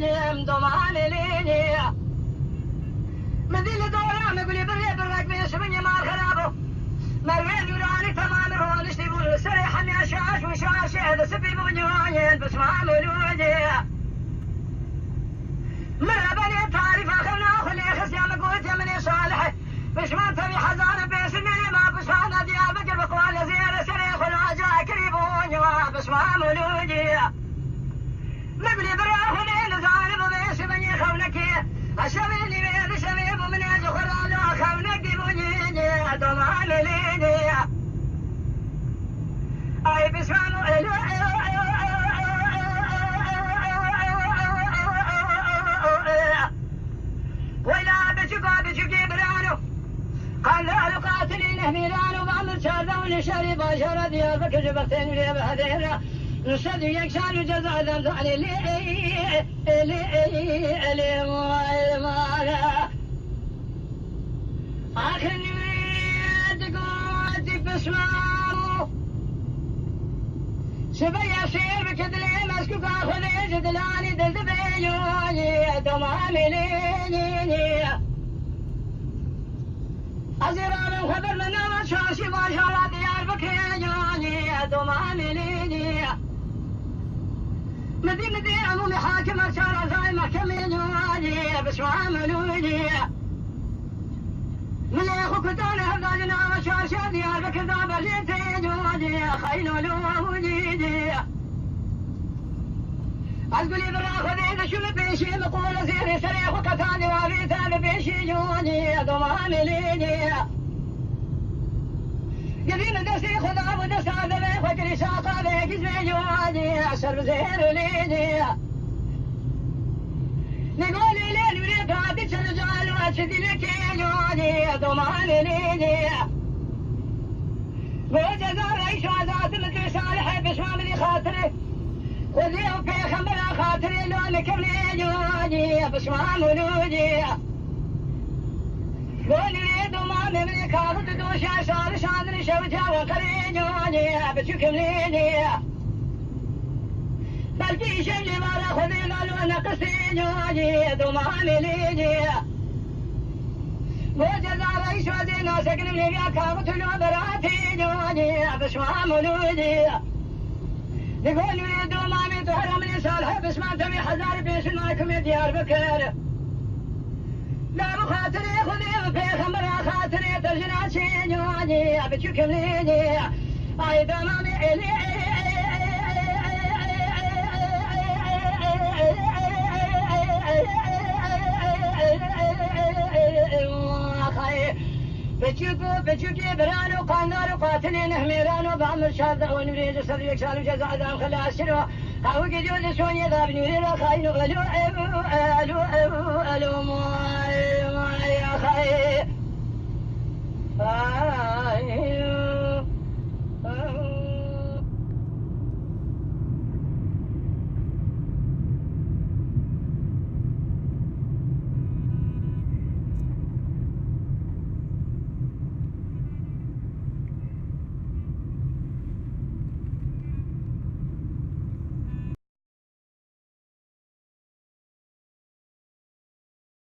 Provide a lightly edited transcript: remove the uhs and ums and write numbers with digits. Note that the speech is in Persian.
مليني ضمان ليني مدينة دورة مقولي بري برك بيسبني ما خرابه مرين يراني تمام رونش تقول سريح اني اشاش وشاش هذا سبي بنيوانين بس ما ملوجي مرة بني تعرف اخونا خلي خس يا مقوت يا مني صالح بس ما تبي حزان بس مني ما بس انا ديابك بقوال زير سريح والواجع كريبوني بس ما ملوجي مقلي براهني نزانب بس بني خونكي أشبيني بيد شبيب من يدخل على خونك بنيني ضمان ليني أي بسمانو ولا بجوكي برانو قال له قاتلين ميلانو بعمل شاردون شريب شرد يا بكر جبرتين لي بهدينا نشد يكشان جزاء ذنباني لي مالا آخر نريد قوتي بسمامو شبيا سير بكدلي مسكوك آخذي جدلاني دلدبيوني دمامي ليني أزيران خبر من أمر شاشي ما شاء الله ديار بكيوني دمامي ليني مدي عمومي حاكم أشار زي محكمين يواني بسمع منوني من يخوك دانا هبدالنا وشاشة ديار بكذاب الليتين يواني خينو لواني أقولي براخذين شو بيشي مقول زيري سريخ وكتاني وابيتاني بيشي يواني ضمامي ليني قديم دستي خذاب ودست عذبي فكري شاقا بيك زميجواني أسر بزير ليني نقولي لين وليد عادت الرجال واشدي لك يجواني ضماني ليني وجزار عيش وعزات مثل صالح بشمام لي خاطري خذي وفي خمبلا خاطري لونك بليجواني بشمام ولودي قولي دومامي من كافت دوشا صار شادني شوجا وقرينوني بتشوكم ليني بلكي شملي مالا خذي قالوا نقصينوني دومامي ليني وجزا رئيس ودينا سكن من يا كافت لو براتينوني بشمام ولودي نقولي دومامي تهرم لي صالح بس ما تبي حزار بيش معكم يا ديار بكر لا بخاطري خذي وفي خمرة خاطري ترجنا شينوني بتشوكم ليني اي دمامي الي بتشوكي برانو قانارو قاتلين هميرانو بعمل شارد ونريد صديق سالم جزاء دام خلاص شنو هاو قديو شوني ذا بنوري خاينو الو ماي يا خاي